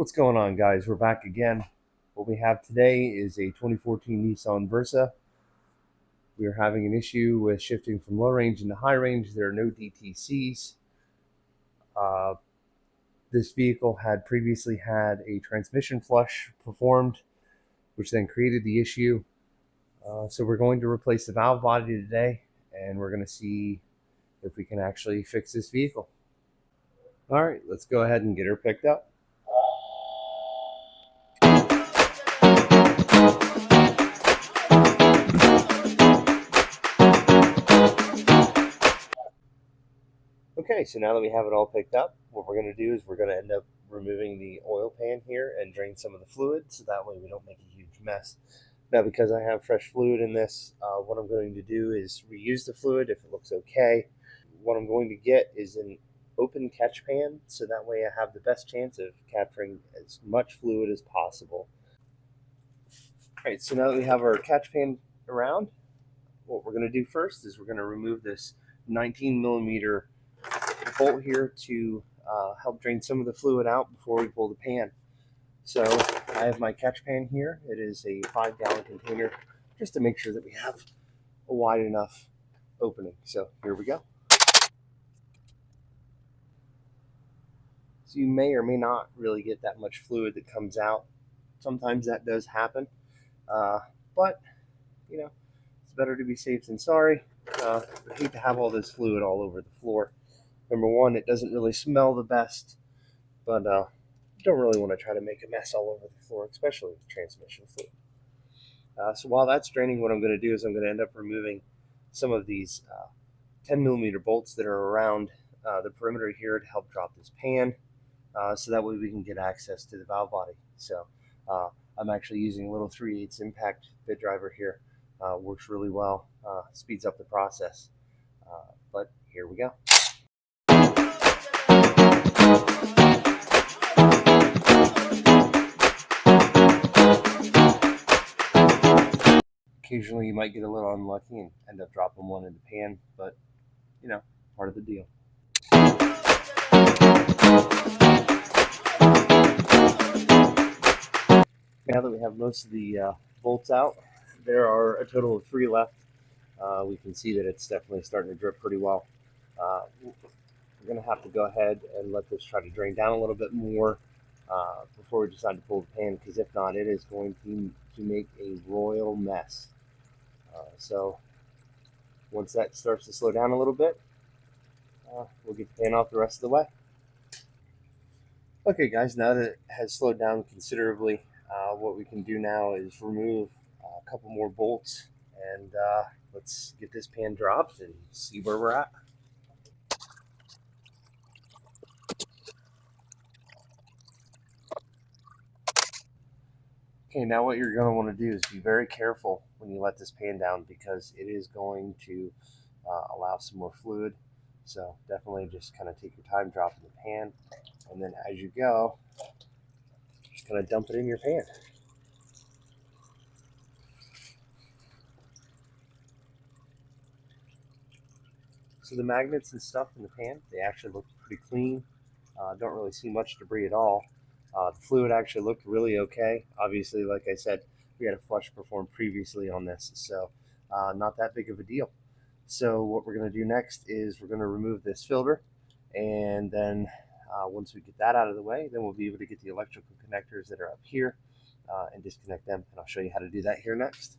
What's going on, guys? We're back again. What we have today is a 2014 Nissan Versa. We are having an issue with shifting from low range into high range. There are no DTCs. This vehicle had previously had a transmission flush performed, which then created the issue. So we're going to replace the valve body today, and we're going to see if we can actually fix this vehicle. All right, let's go ahead and get her picked up. Okay, so now that we have it all picked up, what we're going to do is we're going to end up removing the oil pan here and drain some of the fluid, so that way we don't make a huge mess. Now, because I have fresh fluid in this, what I'm going to do is reuse the fluid if it looks okay. What I'm going to get is an open catch pan, so that way I have the best chance of capturing as much fluid as possible. All right, so now that we have our catch pan around, what we're going to do first is we're going to remove this 19 millimeter bolt here to help drain some of the fluid out before we pull the pan. So I have my catch pan here. It is a 5-gallon container, just to make sure that we have a wide enough opening. So here we go. So you may or may not really get that much fluid that comes out. Sometimes that does happen, but you know, it's better to be safe than sorry. I hate to have all this fluid all over the floor. Number one, it doesn't really smell the best, but don't really want to try to make a mess all over the floor, especially with transmission fluid. So while that's draining, what I'm going to do is I'm going to end up removing some of these 10 millimeter bolts that are around the perimeter here to help drop this pan, so that way we can get access to the valve body. So I'm actually using a little 3/8 impact bit driver here. Works really well, speeds up the process. But here we go. Occasionally you might get a little unlucky and end up dropping one in the pan, but you know, part of the deal. Now that we have most of the bolts out, there are a total of 3 left. We can see that it's definitely starting to drip pretty well. We're going to have to go ahead and let this try to drain down a little bit more before we decide to pull the pan, because if not, it is going to make a royal mess. So once that starts to slow down a little bit, we'll get the pan off the rest of the way. Okay guys, now that it has slowed down considerably, what we can do now is remove a couple more bolts, and let's get this pan dropped and see where we're at. Okay, now what you're going to want to do is be very careful when you let this pan down, because it is going to allow some more fluid. So definitely just kind of take your time dropping the pan, and then as you go, just kind of dump it in your pan. So the magnets and stuff in the pan, they actually look pretty clean. Don't really see much debris at all. The fluid actually looked really okay. Obviously, like I said, we had a flush performed previously on this, so not that big of a deal. So what we're going to do next is we're going to remove this filter, and then once we get that out of the way, then we'll be able to get the electrical connectors that are up here and disconnect them, and I'll show you how to do that here next.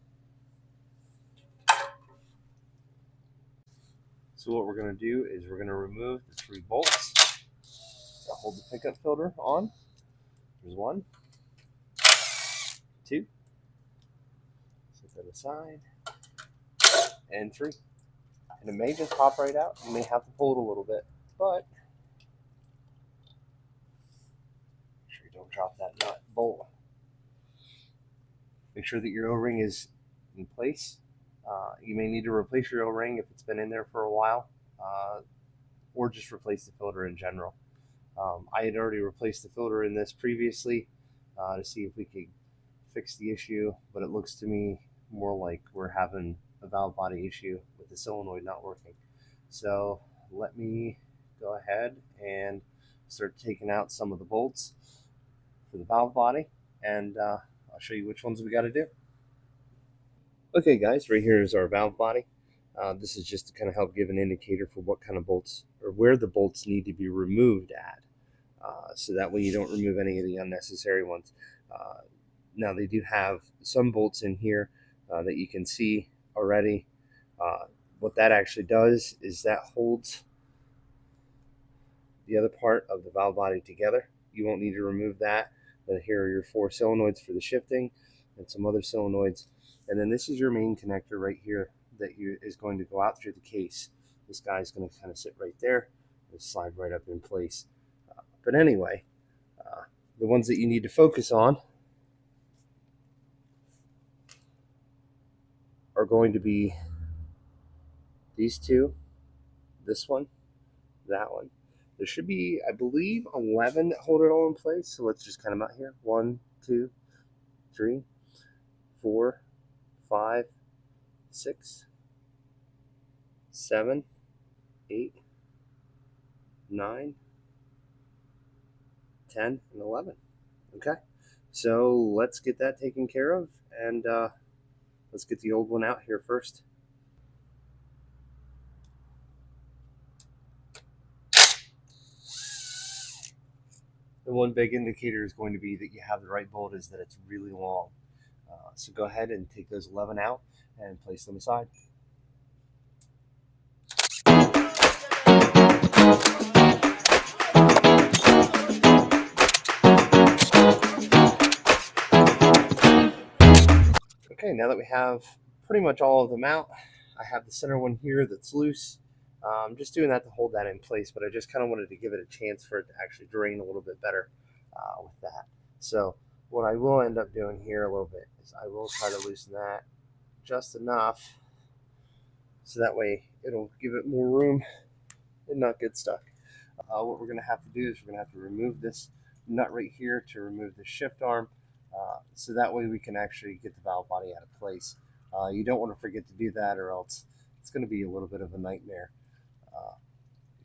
So what we're going to do is we're going to remove the 3 bolts that hold the pickup filter on. There's 1, 2, set that aside, and 3. And it may just pop right out. You may have to pull it a little bit, but make sure you don't drop that nut bolt. Make sure that your O-ring is in place. You may need to replace your O-ring if it's been in there for a while, or just replace the filter in general. I had already replaced the filter in this previously to see if we could fix the issue, but it looks to me more like we're having a valve body issue with the solenoid not working. So let me go ahead and start taking out some of the bolts. for the valve body, and I'll show you which ones we got to do. Okay guys, right here is our valve body. This is just to kind of help give an indicator for what kind of bolts or where the bolts need to be removed at. So that way you don't remove any of the unnecessary ones. Now they do have some bolts in here that you can see already. What that actually does is that holds the other part of the valve body together. You won't need to remove that. Then here are your 4 solenoids for the shifting and some other solenoids. And then this is your main connector right here that is going to go out through the case. This guy's going to kind of sit right there and slide right up in place. But anyway, the ones that you need to focus on are going to be these two, this one, that one. There should be, I believe, 11 that hold it all in place. So let's just kind of out here. 1, 2, 3, 4, 5, 6, 7, 8, 9, 10, and 11. Okay, so let's get that taken care of, and let's get the old one out here first. The one big indicator is going to be that you have the right bolt is that it's really long. So go ahead and take those 11 out and place them aside. Okay, now that we have pretty much all of them out, I have the center one here that's loose. I'm just doing that to hold that in place, but I just kind of wanted to give it a chance for it to actually drain a little bit better with that. So what I will end up doing here a little bit is I will try to loosen that just enough so that way it'll give it more room and not get stuck. What we're going to have to do is we're going to have to remove this nut right here to remove the shift arm, so that way we can actually get the valve body out of place. You don't want to forget to do that, or else it's going to be a little bit of a nightmare,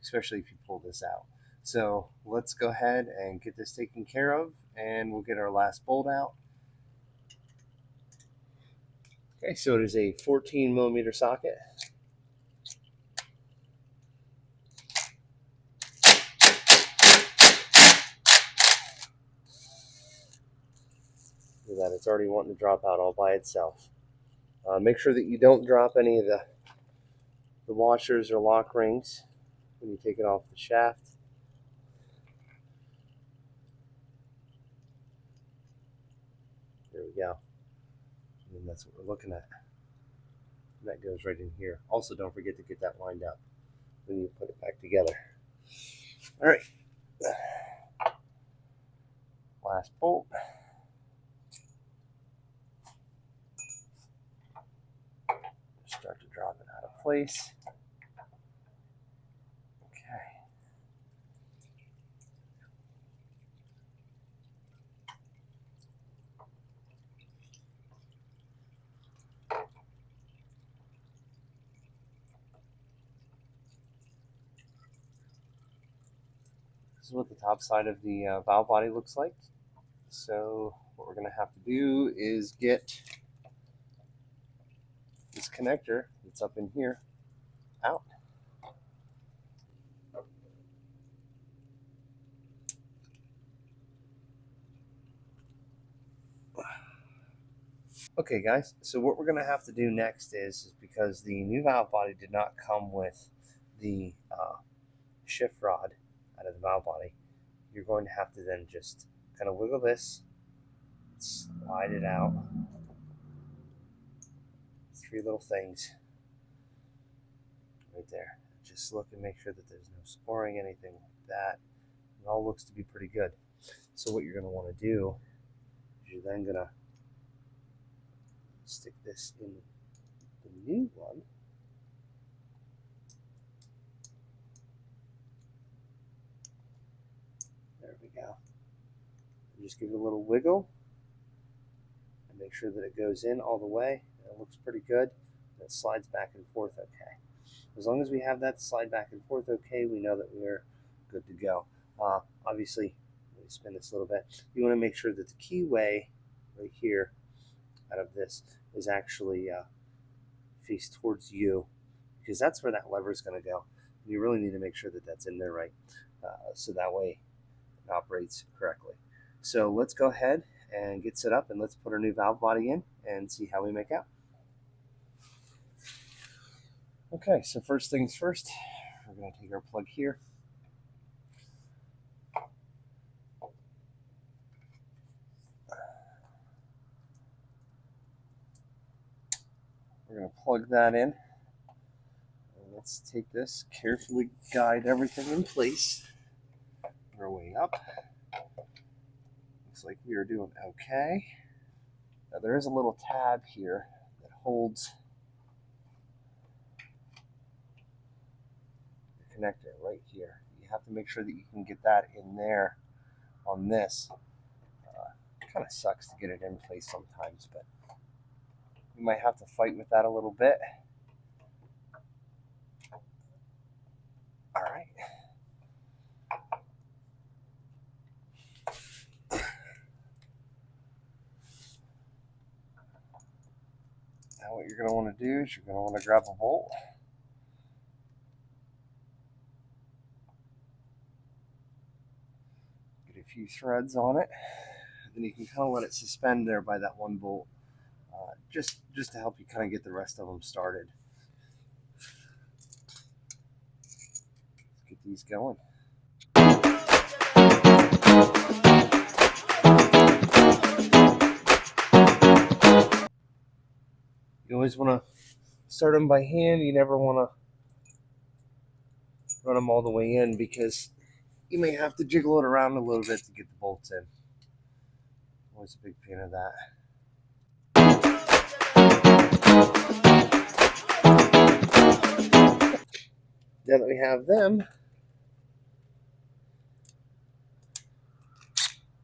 especially if you pull this out. So let's go ahead and get this taken care of, and we'll get our last bolt out. Okay, so it is a 14mm socket. Look at that, it's already wanting to drop out all by itself. Make sure that you don't drop any of the washers or lock rings when you take it off the shaft. There we go. And that's what we're looking at. And that goes right in here. Also, don't forget to get that lined up when you put it back together. All right. Last bolt. Start to drop it out of place. Okay. This is what the top side of the valve body looks like. So what we're going to have to do is get this connector that's up in here out. Okay guys, so what we're going to have to do next is because the new valve body did not come with the shift rod out of the valve body, you're going to have to then just kind of wiggle this, slide it out. 3 little things right there. Just look and make sure that there's no scoring, anything like that. It all looks to be pretty good. So what you're going to want to do is you're then going to stick this in the new one. There we go. And just give it a little wiggle and make sure that it goes in all the way. It looks pretty good. And it slides back and forth okay. As long as we have that slide back and forth okay, we know that we're good to go. Obviously, me spin this a little bit. You want to make sure that the keyway right here out of this is actually face towards you, because that's where that lever is going to go. You really need to make sure that that's in there right, so that way it operates correctly. So let's go ahead and get set up, and let's put our new valve body in and see how we make out. Okay, so first things first, we're going to take our plug here. We're going to plug that in. And let's take this, carefully guide everything in place. Our way up. Looks like we are doing okay. Now there is a little tab here that holds the connector right here. You have to make sure that you can get that in there on this. Kind of sucks to get it in place sometimes, but you might have to fight with that a little bit. All right. Now what you're going to want to do is you're going to want to grab a bolt. Get a few threads on it. And you can kind of let it suspend there by that one bolt, just to help you kind of get the rest of them started. Let's get these going. You always want to start them by hand. You never want to run them all the way in, because you may have to jiggle it around a little bit to get the bolts in. Always a big fan of that. Now that we have them,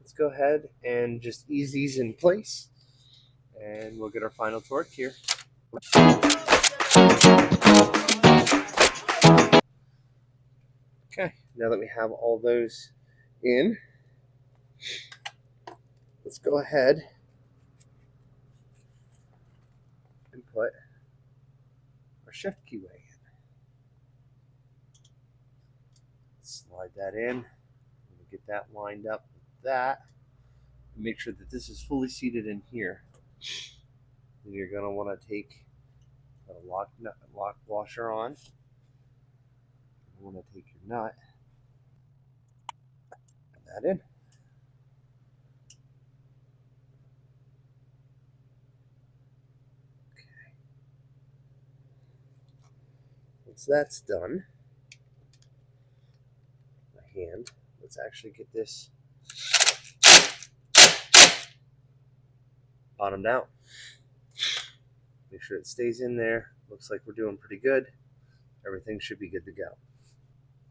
let's go ahead and just ease these in place, and we'll get our final torque here. Okay, now that we have all those in, let's go ahead and put our shift keyway in. Slide that in. Get that lined up with that. Make sure that this is fully seated in here. Then you're going to want to take a lock washer on. You want to take your nut and that in. Okay. Once that's done, my hand, let's actually get this bottomed out. Make sure it stays in there. Looks like we're doing pretty good. Everything should be good to go.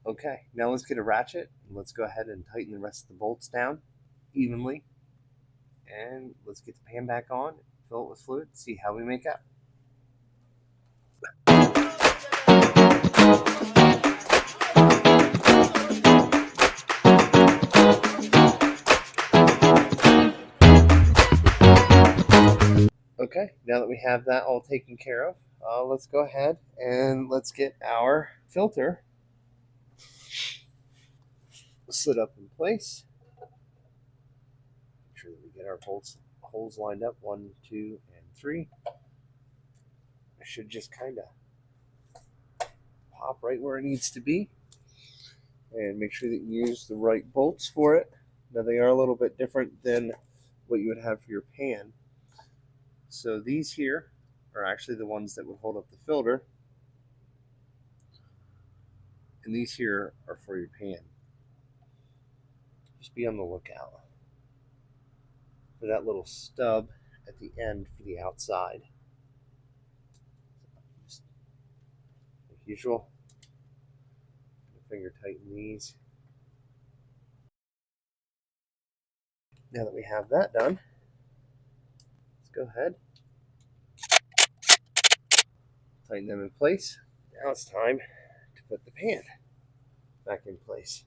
Okay, now let's get a ratchet and let's go ahead and tighten the rest of the bolts down evenly. And let's get the pan back on, fill it with fluid, see how we make out. Okay, now that we have that all taken care of, let's go ahead and let's get our filter slid up in place. Make sure that we get our holes lined up, 1, 2, and 3. It should just kind of pop right where it needs to be. And make sure that you use the right bolts for it. Now they are a little bit different than what you would have for your pan. So these here are actually the ones that would hold up the filter. And these here are for your pan. Just be on the lookout for that little stub at the end for the outside. Just like usual, finger tighten these. Now that we have that done, let's go ahead, tighten them in place. Now it's time to put the pan back in place.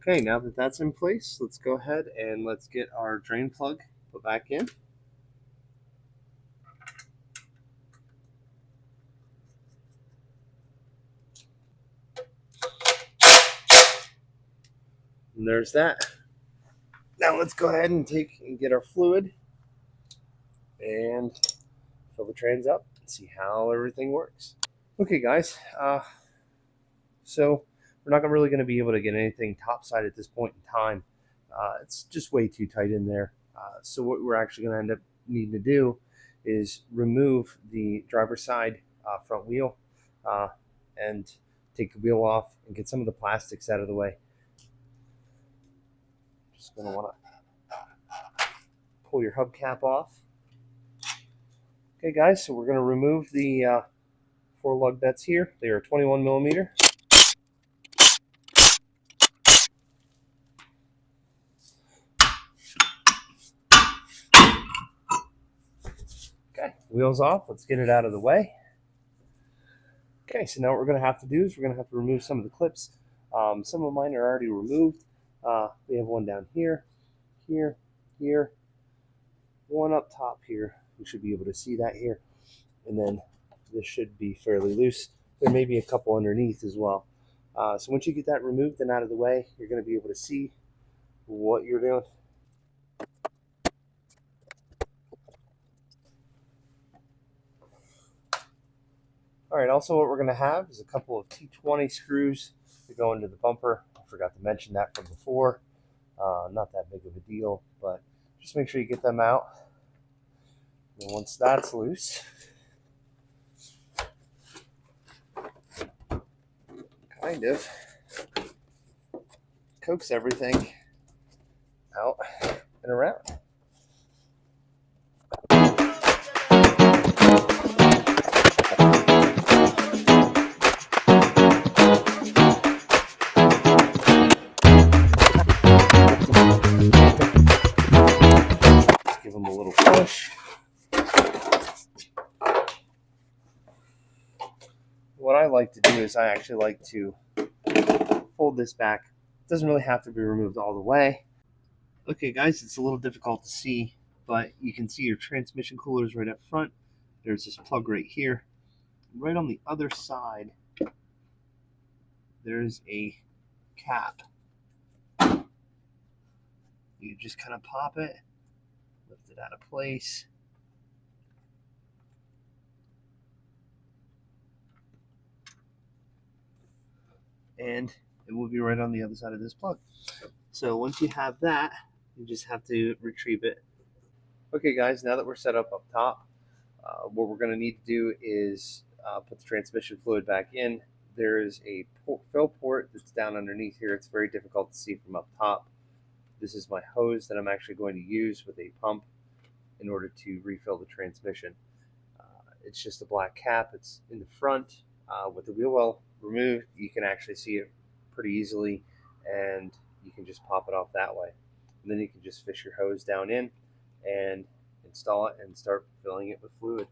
Okay, now that that's in place, let's go ahead and let's get our drain plug put back in. And there's that. Now let's go ahead and get our fluid and fill the trans up and see how everything works. Okay, guys. So we're not really going to be able to get anything topside at this point in time. It's just way too tight in there. So what we're actually going to end up needing to do is remove the driver's side front wheel and take the wheel off and get some of the plastics out of the way. Just going to want to pull your hubcap off. Okay, guys, so we're going to remove the 4 lug nuts here. They are 21 millimeter. Okay, wheels off. Let's get it out of the way. Okay, so now what we're going to have to do is we're going to have to remove some of the clips. Some of mine are already removed. We have one down here, here, here, one up top here. You should be able to see that here. And then this should be fairly loose. There may be a couple underneath as well. So once you get that removed and out of the way, you're going to be able to see what you're doing. All right, also what we're going to have is a couple of T20 screws to go into the bumper. I forgot to mention that from before. Not that big of a deal, but just make sure you get them out. And once that's loose, kind of coax everything out and around. Just give them a little push. What I like to do is I actually like to fold this back. It doesn't really have to be removed all the way. Okay, guys, it's a little difficult to see, but you can see your transmission coolers right up front. There's this plug right here. Right on the other side, there's a cap. You just kind of pop it, lift it out of place. And it will be right on the other side of this plug. So once you have that, you just have to retrieve it. Okay, guys, now that we're set up top, what we're going to need to do is put the transmission fluid back in. There is a fill port that's down underneath here. It's very difficult to see from up top. This is my hose that I'm actually going to use with a pump in order to refill the transmission. It's just a black cap. It's in the front. With the wheel well removed, you can actually see it pretty easily, and you can just pop it off that way. And then you can just fish your hose down in and install it and start filling it with fluid.